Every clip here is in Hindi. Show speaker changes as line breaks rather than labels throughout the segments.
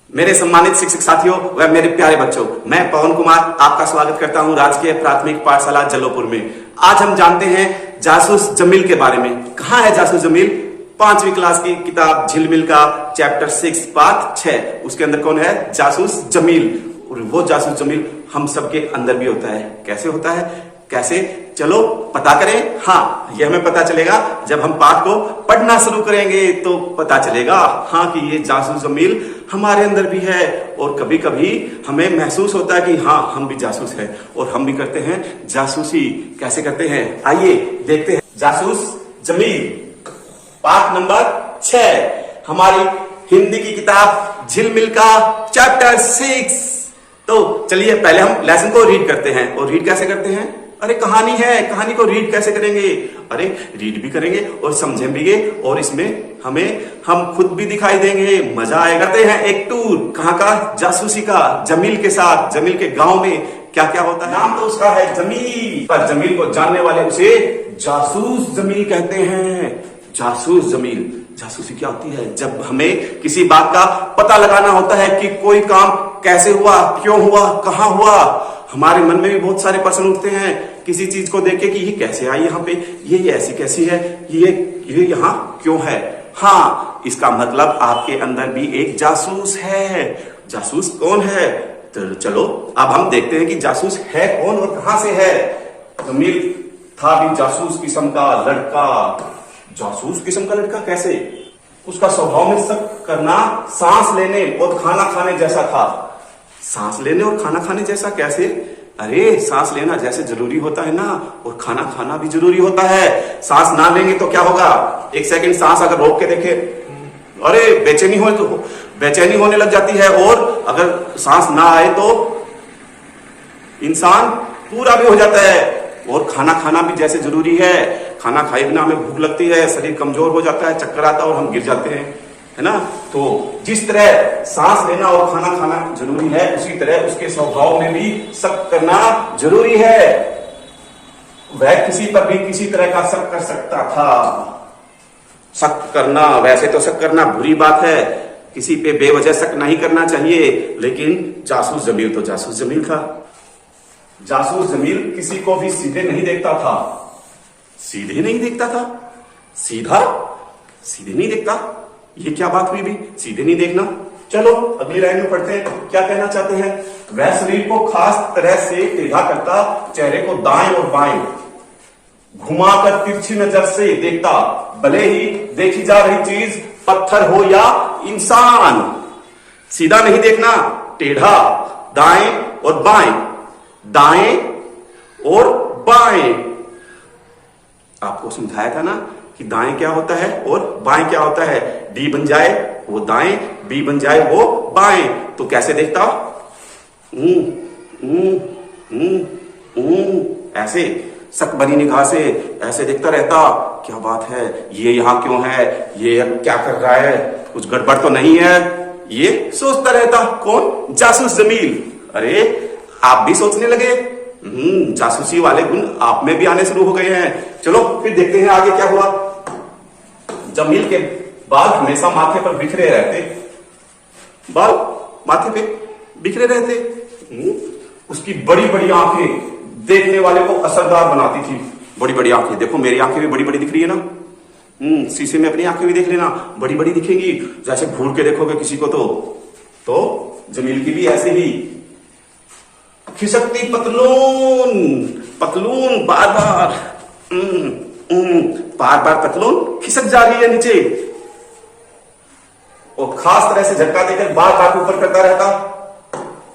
मेरे सम्मानित शिक्षक साथियों व मेरे प्यारे बच्चों, मैं पवन कुमार आपका स्वागत करता हूं राजकीय प्राथमिक पाठशाला जल्लोपुर में। आज हम जानते हैं जासूस जमील के बारे में। कहाँ है जासूस जमील? 5वीं क्लास की किताब झिलमिल का चैप्टर 6 पार्ट 6, उसके अंदर कौन है? जासूस जमील। और वो जासूस जमील हम सबके अंदर भी होता है। कैसे होता है? कैसे? चलो पता करें। हाँ, ये हमें पता चलेगा जब हम पाठ को पढ़ना शुरू करेंगे तो पता चलेगा हाँ कि ये जासूस जमील हमारे अंदर भी है। और कभी कभी हमें महसूस होता है कि हाँ हम भी जासूस हैं और हम भी करते हैं जासूसी। कैसे करते हैं? आइए देखते हैं। जासूस जमील पाठ नंबर 6, हमारी हिंदी की किताब झिलमिल का चैप्टर 6। तो चलिए पहले हम लेसन को रीड करते हैं। और रीड कैसे करते हैं? अरे कहानी है, कहानी को रीड कैसे करेंगे? अरे रीड भी करेंगे और समझेंगे और इसमें हम खुद भी दिखाई देंगे। मजा आएगा। करते हैं एक टूर। कहाँ का? जासूसी का, जमील के साथ। जमील के गांव में क्या क्या होता है? नाम तो उसका है जमील, पर जमील को जानने वाले उसे जासूस जमील कहते हैं। जासूस जमील। जासूसी क्या होती है? जब हमें किसी बात का पता लगाना होता है कि कोई काम कैसे हुआ, क्यों हुआ, कहाँ हुआ। हमारे मन में भी बहुत सारे प्रश्न उठते हैं किसी चीज को देख के कि ये कैसे आई यहाँ पे, ये ऐसी कैसी है, ये यहाँ क्यों है। हाँ, इसका मतलब आपके अंदर भी एक जासूस है। जासूस कौन है? तो चलो अब हम देखते हैं कि जासूस है कौन और कहां से है। जमील था भी जासूस किस्म का लड़का। जासूस किस्म का लड़का कैसे? उसका स्वभाव में शक करना, सांस लेने और खाना खाने जैसा था। सांस लेने और खाना खाने जैसा कैसे? अरे सांस लेना जैसे जरूरी होता है ना, और खाना खाना भी जरूरी होता है। सांस ना लेंगे तो क्या होगा? एक सेकंड सांस अगर रोक के देखे, अरे बेचैनी होने लग जाती है। और अगर सांस ना आए तो इंसान पूरा भी हो जाता है। और खाना खाना भी जैसे जरूरी है। खाना खाए बिना हमें भूख लगती है, शरीर कमजोर हो जाता है, चक्कर आता है और हम गिर जाते हैं, है ना। तो जिस तरह सांस लेना और खाना खाना जरूरी है, उसी तरह उसके स्वभाव में भी शक करना जरूरी है। वह किसी पर भी किसी तरह का शक कर सकता था। शक करना, वैसे तो शक करना बुरी बात है, किसी पे बेवजह शक नहीं करना चाहिए, लेकिन जासूस जमील तो जासूस जमील था। जासूस जमील किसी को भी सीधे नहीं देखता था। सीधे नहीं देखता था? सीधे नहीं देखता? ये क्या बात हुई भी? सीधे नहीं देखना। चलो अगली लाइन में पढ़ते हैं, क्या कहना चाहते हैं। वह शरीर को खास तरह से टेढ़ा करता, चेहरे को दाएं और बाएं घुमाकर तिरछी नजर से देखता, भले ही देखी जा रही चीज पत्थर हो या इंसान। सीधा नहीं देखना, टेढ़ा, दाएं और बाएं, दाएं और बाएं। आपको समझाया था ना कि दाएं क्या होता है और बाएं क्या होता है। डी बन जाए वो दाएं, बी बन जाए वो बाएं। तो कैसे देखता? ऐसे शक भरी निगाह से ऐसे देखता रहता। क्या बात है, ये यहाँ क्यों है, ये क्या कर रहा है, कुछ गड़बड़ तो नहीं है, ये सोचता रहता। कौन? जासूस जमील। अरे आप भी सोचने लगे। जासूसी वाले गुण आप में भी आने शुरू हो गए हैं। चलो फिर देखते हैं आगे क्या हुआ। जमील के बाल हमेशा माथे पर बिखरे रहते। बाल माथे पे बिखरे रहते। उसकी बड़ी बड़ी आंखें देखने वाले को असरदार बनाती थी। बड़ी बड़ी आंखें, देखो मेरी आंखें भी बड़ी बड़ी दिख रही है ना। शीशे में अपनी आंखें भी देख लेना, बड़ी बड़ी दिखेंगी। जैसे घूर के देखोगे किसी को तो जमील की भी ऐसे ही खिसकती पतलून बार बार पतलून खिसक जा रही है नीचे। और खास तरह से झटका देकर बार बार ऊपर करता रहता।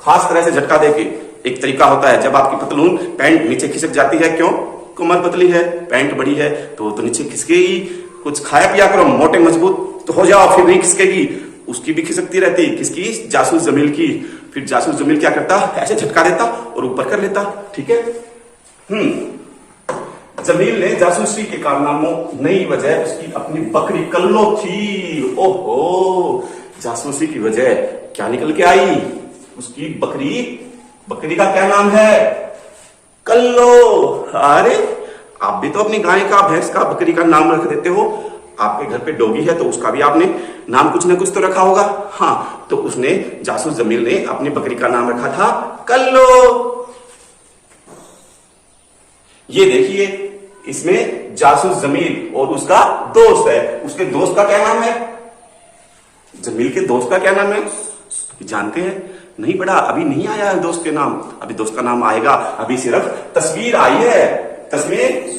खास तरह से झटका देके एक तरीका होता है, जब आपकी पतलून पैंट नीचे खिसक जाती है, क्यों? कमर पतली है, पैंट बड़ी है तो नीचे खिसकेगी। कुछ खाया पिया करो, मोटे मजबूत तो हो जाओ, फिर नहीं खिसकेगी। उसकी भी खिसकती रहती। किसकी? जासूस जमील की। फिर जासूस जमील क्या करता? ऐसे झटका देता और ऊपर कर लेता। ठीक है। जमील ने जासूसी के कारनामों नई वजह उसकी अपनी बकरी कल्लो थी। ओहो, जासूसी की वजह क्या निकल के आई? उसकी बकरी का क्या नाम है? कल्लो। अरे आप भी तो अपनी गाय का, भैंस का, बकरी का नाम रख देते हो। आपके घर पे डॉगी है तो उसका भी आपने नाम कुछ ना कुछ तो रखा होगा। हाँ, तो उसने जासूस जमील ने अपनी बकरी का नाम रखा था कल्लो। ये देखिए, इसमें जासूस जमील और उसका दोस्त है। उसके दोस्त का क्या नाम है? जमील के दोस्त का क्या नाम है जानते हैं? नहीं पढ़ा, अभी नहीं आया है दोस्त के नाम। अभी दोस्त का नाम आएगा, अभी सिर्फ तस्वीर आई है। तस्वीर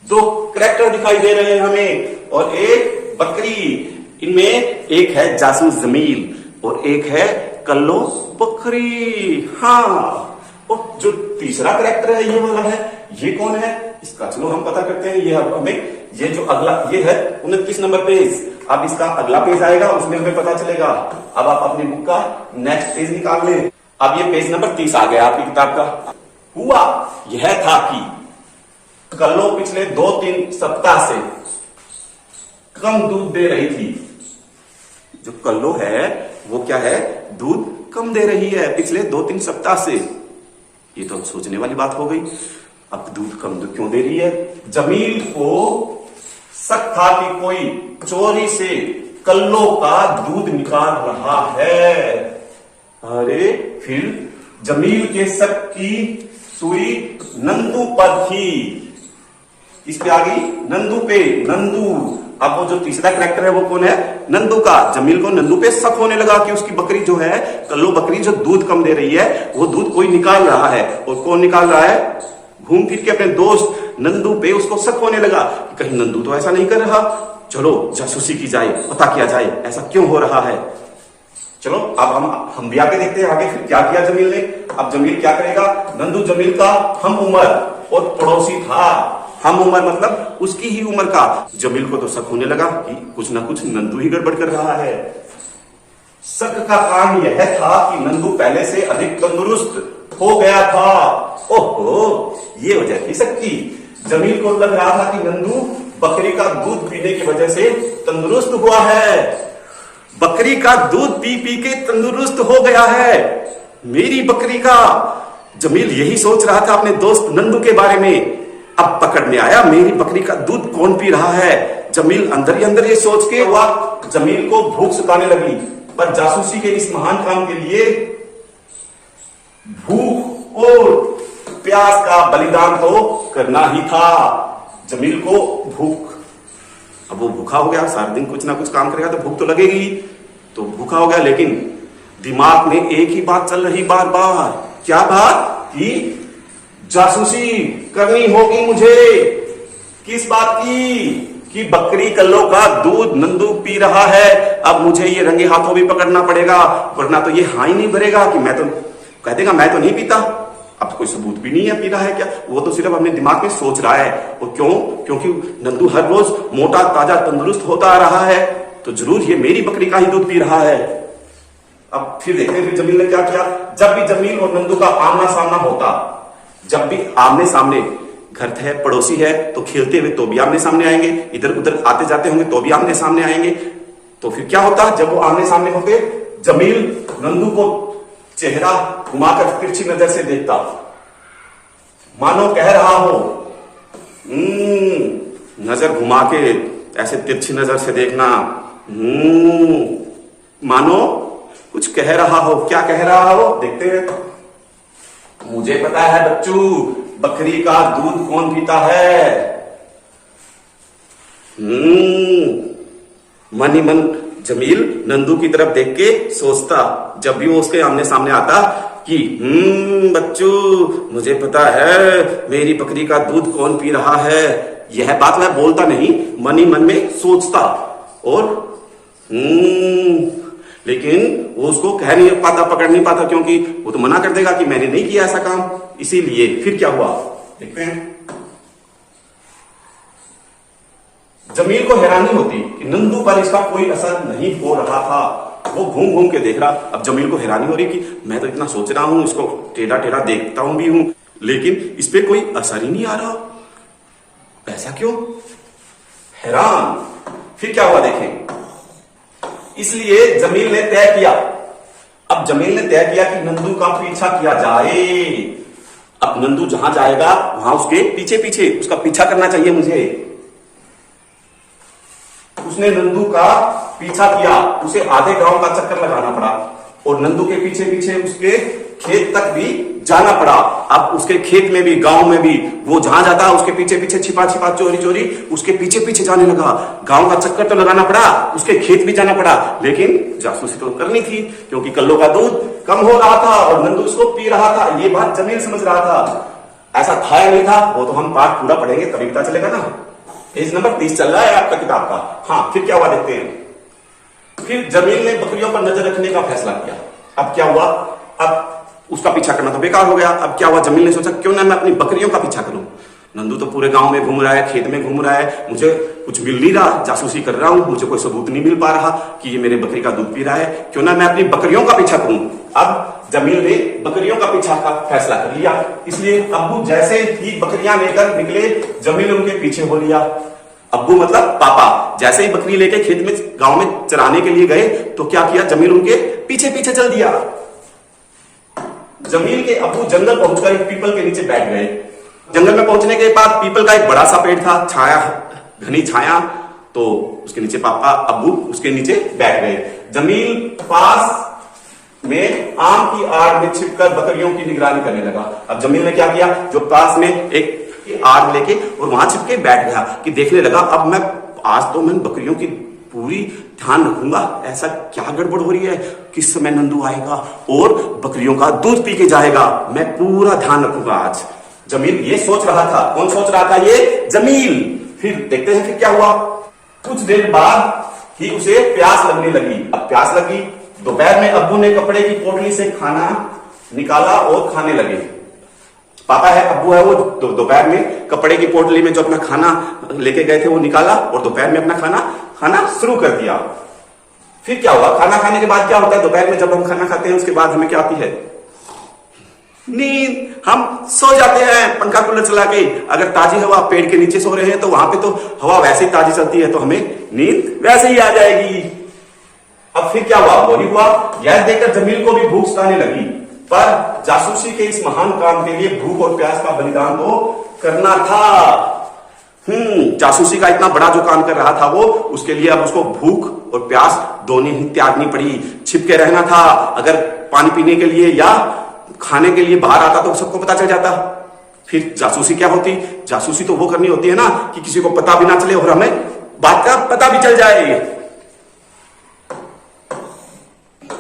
दो करैक्टर दिखाई दे रहे हैं हमें और एक बकरी। इनमें एक है जासूस जमील और एक है कल्लो बकरी। हाँ, और जो तीसरा करैक्टर है ये वाला है, ये कौन है? इसका चलो हम पता करते हैं। ये हमें ये जो अगला ये है 29 नंबर पेज। अब इसका अगला पेज आएगा, उसमें हमें पता चलेगा। अब आप अपनी बुक का नेक्स्ट पेज निकाल लें। अब ये पेज नंबर 30 आ गया आपकी किताब का। हुआ यह था कि कल्लो पिछले 2-3 सप्ताह से कम दूध दे रही थी। जो कल्लो है वो क्या है? दूध कम दे रही है पिछले 2-3 सप्ताह से। ये तो सोचने वाली बात हो गई। अब दूध कम क्यों दे रही है? जमील को शक था कि कोई चोरी से कल्लो का दूध निकाल रहा है। अरे फिर जमील के शक की सुई नंदू पर थी। इस पे आ गई नंदू पे। नंदू, अब वो जो तीसरा कैरेक्टर है वो कौन है? नंदू का। जमील को नंदू पे शक होने लगा कि उसकी बकरी जो है कल्लो बकरी जो दूध कम दे रही है वो दूध कोई निकाल रहा है। और कौन निकाल रहा है? घूम फिर के अपने दोस्त नंदू पे उसको शक होने लगा कि कहीं नंदू तो ऐसा नहीं कर रहा। चलो जासूसी की जाए, पता किया जाए ऐसा क्यों हो रहा है। चलो अब हम भी आगे देखते हैं आगे फिर क्या किया जमील ने। अब जमील क्या करेगा? नंदू जमील का हम उम्र और पड़ोसी था। हम उम्र मतलब उसकी ही उम्र का। जमील को तो शक होने लगा कि कुछ ना कुछ नंदू ही गड़बड़ कर रहा है। शक का कारण यह था कि नंदू पहले से अधिक तंदुरुस्त हो गया था। ओहो, ये वजह थी शक की। जमील को लग रहा था कि नंदू बकरी का दूध पीने की वजह से तंदुरुस्त हुआ है। बकरी का दूध पी पी के तंदुरुस्त हो गया है मेरी बकरी का। जमील यही सोच रहा था अपने दोस्त नंदू के बारे में। अब पकड़ में आया मेरी बकरी का दूध कौन पी रहा है। जमील अंदर ही अंदर ये सोच के वह जमील को भूख सताने लगी। पर जासूसी के इस महान काम के लिए भूख और प्यास का बलिदान तो करना ही था। जमील को भूख, अब वो भूखा हो गया, सारा दिन कुछ ना कुछ काम करेगा तो भूख तो लगेगी। तो भूखा हो गया, लेकिन दिमाग में एक ही बात चल रही बार बार। क्या बात? कि जासूसी करनी होगी मुझे। किस बात की? कि बकरी कल्लो का दूध नंदू पी रहा है। अब मुझे ये रंगे हाथों भी पकड़ना पड़ेगा, वरना तो ये हाँ ही नहीं भरेगा कि मैं तो कह देगा मैं तो नहीं पीता। अब तो कोई सबूत भी नहीं है पी रहा है क्या। वो तो सिर्फ अपने दिमाग में सोच रहा है। और क्यों? क्योंकि नंदू हर रोज मोटा ताजा तंदुरुस्त होता आ रहा है, तो जरूर ये मेरी बकरी का ही दूध पी रहा है। अब फिर देखते हैं फिर जमील ने क्या किया। जब भी जमील और नंदू का आमना सामना होता, जब भी आमने सामने, घर है पड़ोसी है तो खेलते हुए तो भी आमने सामने आएंगे, इधर उधर आते जाते होंगे तो भी आमने सामने आएंगे। तो फिर क्या होता? जब वो आमने सामने होते, जमील नंदू को चेहरा घुमाकर तिरछी नजर से देखता, मानो कह रहा हो। नजर घुमा के ऐसे तिरछी नजर से देखना, मानो कुछ कह रहा हो। क्या कह रहा हो? देखते हैं। मुझे पता है बच्चू, बकरी का दूध कौन पीता है। मन ही मन जमील नंदू की तरफ देख के सोचता, जब भी वो उसके आमने सामने आता कि बच्चू मुझे पता है मेरी बकरी का दूध कौन पी रहा है। यह बात वह बोलता नहीं, मन ही मन में सोचता। और लेकिन वो उसको कह नहीं पाता, पकड़ नहीं पाता, क्योंकि वो तो मना कर देगा कि मैंने नहीं किया ऐसा काम। इसीलिए फिर क्या हुआ देखते हैं। जमील को हैरानी होती कि नंदू पर इसका कोई असर नहीं हो रहा था। वो घूम घूम के देख रहा। अब जमील को हैरानी हो रही कि मैं तो इतना सोच रहा हूं, इसको टेढ़ा टेढ़ा देखता हूं भी हूं, लेकिन इस पे कोई असर ही नहीं आ रहा। ऐसा क्यों? हैरान। फिर क्या हुआ देखें। इसलिए जमील ने तय किया, अब जमील ने तय किया कि नंदू का पीछा किया जाए। अब नंदू जहां जाएगा वहां उसके पीछे पीछे उसका पीछा करना चाहिए मुझे। उसने नंदू का पीछा किया, उसे आधे गांव का चक्कर लगाना पड़ा और नंदू के पीछे पीछे उसके खेत तक भी जाना पड़ा। अब उसके खेत में भी गांव में भी वो जहां जाता उसके पीछे पीछे छिपा छिपा चोरी चोरी उसके पीछे पीछे जाने लगा। गांव का चक्कर तो लगाना पड़ा, उसके खेत भी जाना पड़ा, लेकिन जासूसी तो करनी थी क्योंकि कल्लों का दूध कम हो रहा था और नंदू इसको पी रहा था। ये बात जमील समझ रहा था। ऐसा था या नहीं था वो तो हम पाठ पूरा पढ़ेंगे तभी पता चलेगा ना। पेज नंबर 30 चल रहा है आपका किताब का। हाँ, फिर क्या हुआ देखते हैं। फिर जमील ने बकरियों पर नजर रखने का फैसला किया। अब क्या हुआ, अब उसका पीछा करना तो बेकार हो गया। अब क्या हुआ, जमील ने सोचा क्यों ना मैं अपनी बकरियों का पीछा करूं। नंदू तो पूरे गांव में घूम रहा है, खेत में घूम रहा है, मुझे कुछ मिल नहीं रहा, जासूसी कर रहा हूं, मुझे कोई सबूत नहीं मिल पा रहा कि ये मेरे बकरी का दूध पी रहा है, क्यों ना मैं अपनी बकरियों का पीछा करूं। अब जमील ने बकरियों का पीछा का फैसला कर लिया। इसलिए अब्बू जैसे ही बकरियां लेकर निकले, जमील उनके पीछे हो लिया। अब्बू मतलब पापा जैसे ही बकरी लेके खेत में गांव में चराने के लिए गए तो क्या किया, जमील उनके पीछे पीछे चल दिया। जमील के अब्बू जंगल पहुंचकर एक पीपल के नीचे बैठ गए। जंगल में पहुंचने के बाद पीपल का एक बड़ा सा पेड़ था, छाया, घनी छाया, तो उसके नीचे पापा अब्बू उसके नीचे बैठ गए। जमील पास में आम की आड़ में छिपकर बकरियों की निगरानी करने लगा। अब जमील ने क्या किया, जो पास में एक आड़ लेके और वहां छिपके बैठ गया कि देखने लगा अब मैं आज तो मैं बकरियों की पूरी ध्यान रखूंगा, ऐसा क्या गड़बड़ हो रही है, किस समय नंदू आएगा और बकरियों का दूध पी के जाएगा, मैं पूरा ध्यान रखूंगा आज। जमील ये सोच रहा था। कौन सोच रहा था, ये जमील। फिर देखते हैं फिर क्या हुआ। कुछ देर बाद ही उसे प्यास लगने लगी। अब प्यास लगी, दोपहर में अब्बू ने कपड़े की पोटली से खाना निकाला और खाने लगे। पापा है, अब्बू है, वो दोपहर में कपड़े की पोटली में जो अपना खाना लेके गए थे वो निकाला और दोपहर में अपना खाना शुरू कर दिया। फिर क्या हुआ, खाना खाने के बाद क्या होता है, दोपहर में जब हम खाना खाते हैं उसके बाद हमें क्या आती है, नींद। हम सो जाते हैं पंखा कूलर चला के। अगर ताजी हवा, पेड़ के नीचे सो रहे हैं तो वहां पे तो हवा वैसे ही ताजी चलती है तो हमें नींद वैसे ही आ जाएगी। अब फिर क्या हुआ, वही हुआ। यह देखकर जमील को भी भूख सताने लगी, पर जासूसी के इस महान काम के लिए भूख और प्यास का बलिदान तो करना था। जासूसी का इतना बड़ा जो काम कर रहा था वो, उसके लिए अब उसको भूख और प्यास दोनों ही त्यागनी पड़ी। छिपके रहना था, अगर पानी पीने के लिए या खाने के लिए बाहर आता तो सबको पता चल जाता। फिर जासूसी क्या होती, जासूसी तो वो करनी होती है ना कि किसी को पता भी ना चले और हमें बात का पता भी चल जाए।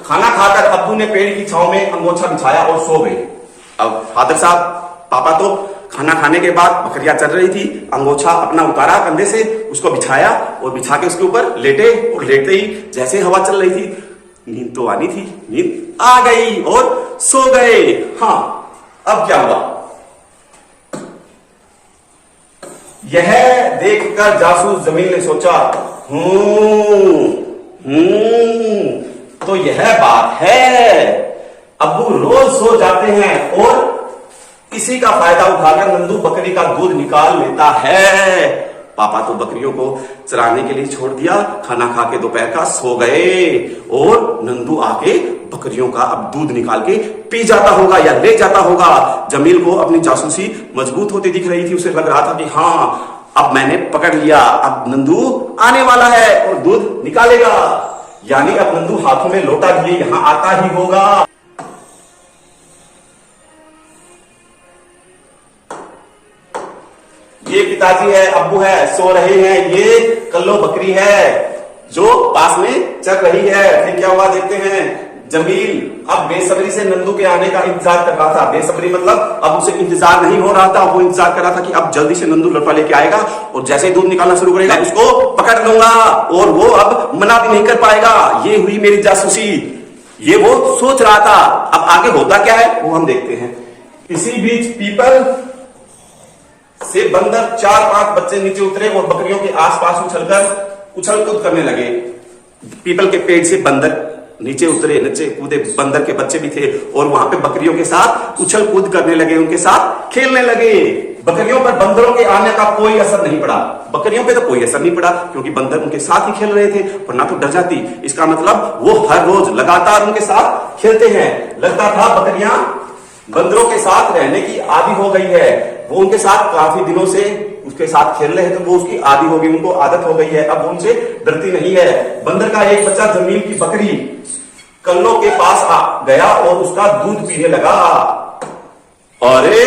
खाना खाकर अब्बू ने पेड़ की छांव में अंगोछा बिछाया और सो गए। अब फादर साहब, पापा तो खाना खाने के बाद बकरियां चल रही थी, अंगोछा अपना उतारा कंधे से, उसको बिछाया और बिछा के उसके ऊपर लेटे और लेटते ही जैसे हवा चल रही थी, नींद तो आनी थी, नींद आ गई और सो गए। हाँ, अब क्या हुआ, यह देखकर जासूस जमील ने सोचा, तो यह बात है, अब्बू रोज सो जाते हैं और इसी का फायदा उठाकर नंदू बकरी का दूध निकाल लेता है। पापा तो बकरियों को चराने के लिए छोड़ दिया, खाना खा के दोपहर का सो गए और नंदू आके बकरियों का अब दूध निकाल के पी जाता होगा या ले जाता होगा। जमील को अपनी जासूसी मजबूत होती दिख रही थी, उसे लग रहा था कि हाँ, अब मैंने पकड़ लिया, अब नंदू आने वाला है और दूध निकालेगा, यानी अब नंदू हाथों में लोटा लिए यहां आता ही होगा। ये पिताजी है, अब्बू है, सो रहे हैं, ये कल्लो बकरी है जो पास में चल रही है। फिर क्या हुआ देखते हैं। जमील अब बेसब्री से नंदू के आने का इंतजार कर रहा था। बेसब्री मतलब अब उसे इंतजार नहीं हो रहा था, वो इंतजार कर रहा था कि अब जल्दी से नंदू लड़का लेके आएगा और जैसे ही दूध निकालना शुरू करेगा उसको पकड़ लूंगा और वो अब मना भी नहीं कर पाएगा। ये हुई मेरी जासूसी, ये वो सोच रहा था। अब आगे होता क्या है वो हम देखते हैं। इसी बीच पीपल से बंदर 4-5 बच्चे नीचे उतरे और बकरियों के आसपास उछल कूद करने लगे। पीपल के पेड़ से बंदर नीचे उतरे, नीचे कूदे, बंदर के बच्चे भी थे और वहां पे बकरियों के साथ उछल कूद करने लगे, उनके साथ खेलने लगे। बकरियों पर बंदरों के आने का कोई असर नहीं पड़ा। बकरियों पे तो कोई असर नहीं पड़ा क्योंकि बंदर उनके साथ ही खेल रहे थे, वरना तो डर जाती। इसका मतलब वो हर रोज लगातार उनके साथ खेलते हैं। लगता था बकरियां बंदरों के साथ रहने की आदी हो गई है, वो उनके साथ काफी दिनों से उसके साथ खेल रहे हैं तो वो उसकी आदी हो गई, उनको आदत हो गई है, अब उनसे डरती नहीं है। बंदर का एक बच्चा जमील की बकरी कल्लों के पास आ गया और उसका दूध पीने लगा। अरे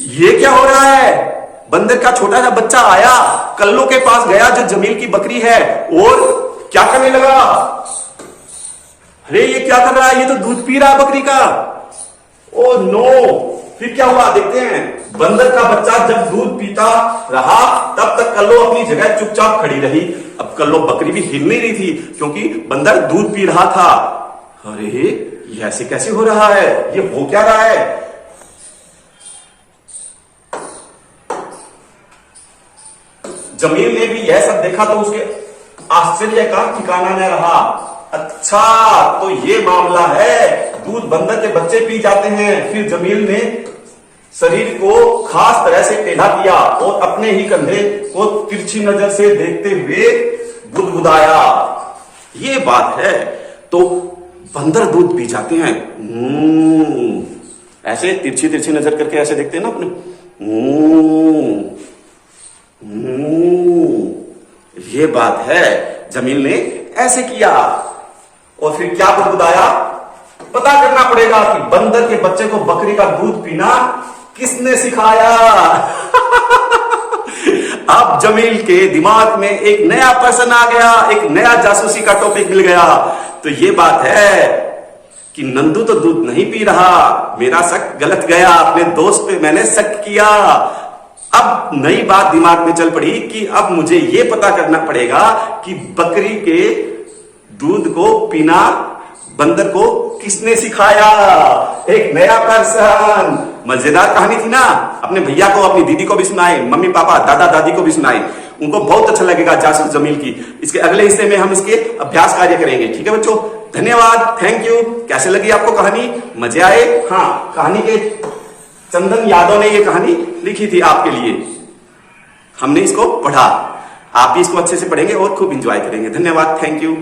ये क्या हो रहा है? बंदर का छोटा सा बच्चा आया, कल्लों के पास गया जो जमील की बकरी है, और क्या करने लगा? अरे ये क्या कर रहा है? ये तो दूध पी रहा है बकरी का। Oh no! फिर क्या हुआ देखते हैं। बंदर का बच्चा जब दूध पीता रहा तब तक कल्लो अपनी जगह चुपचाप खड़ी रही। अब कल्लो बकरी भी हिल नहीं रही थी क्योंकि बंदर दूध पी रहा था। अरे ये ऐसे कैसे हो रहा है? ये हो क्या रहा है? जमील ने भी यह सब देखा तो उसके आश्चर्य का ठिकाना न रहा। अच्छा तो ये मामला है, दूध बंदर के बच्चे पी जाते हैं। फिर जमील ने शरीर को खास तरह से टेढ़ा किया और अपने ही कंधे को तिरछी नजर से देखते हुए बुदबुदाया। ये बात है, तो बंदर दूध पी जाते हैं। ऐसे तिरछी तिरछी नजर करके ऐसे देखते हैं ना अपने। ये बात है, जमील ने ऐसे किया और फिर क्या बुदबुदाया? पता करना पड़ेगा कि बंदर के बच्चे को बकरी का दूध पीना किसने सिखाया। अब जमील के दिमाग में एक नया पर्सन आ गया, एक नया जासूसी का टॉपिक मिल गया। तो ये बात है कि नंदू तो दूध नहीं पी रहा, मेरा शक गलत गया, अपने दोस्त पे मैंने शक किया। अब नई बात दिमाग में चल पड़ी कि अब मुझे यह पता करना पड़ेगा कि बकरी के दूध को पीना बंदर को किसने सिखाया। एक नया पर्सन। मजेदार कहानी थी ना? अपने भैया को, अपनी दीदी को भी सुनाए, मम्मी पापा दादा दादी को भी सुनाए, उनको बहुत अच्छा लगेगा जासूस जमील की। इसके अगले हिस्से में हम इसके अभ्यास कार्य करेंगे। ठीक है बच्चों, धन्यवाद, थैंक यू। कैसे लगी आपको कहानी? मजे आए? हाँ, कहानी के चंदन यादव ने ये कहानी लिखी थी आपके लिए, हमने इसको पढ़ा। आप भी इसको अच्छे से पढ़ेंगे और खूब इंजॉय करेंगे। धन्यवाद, थैंक यू।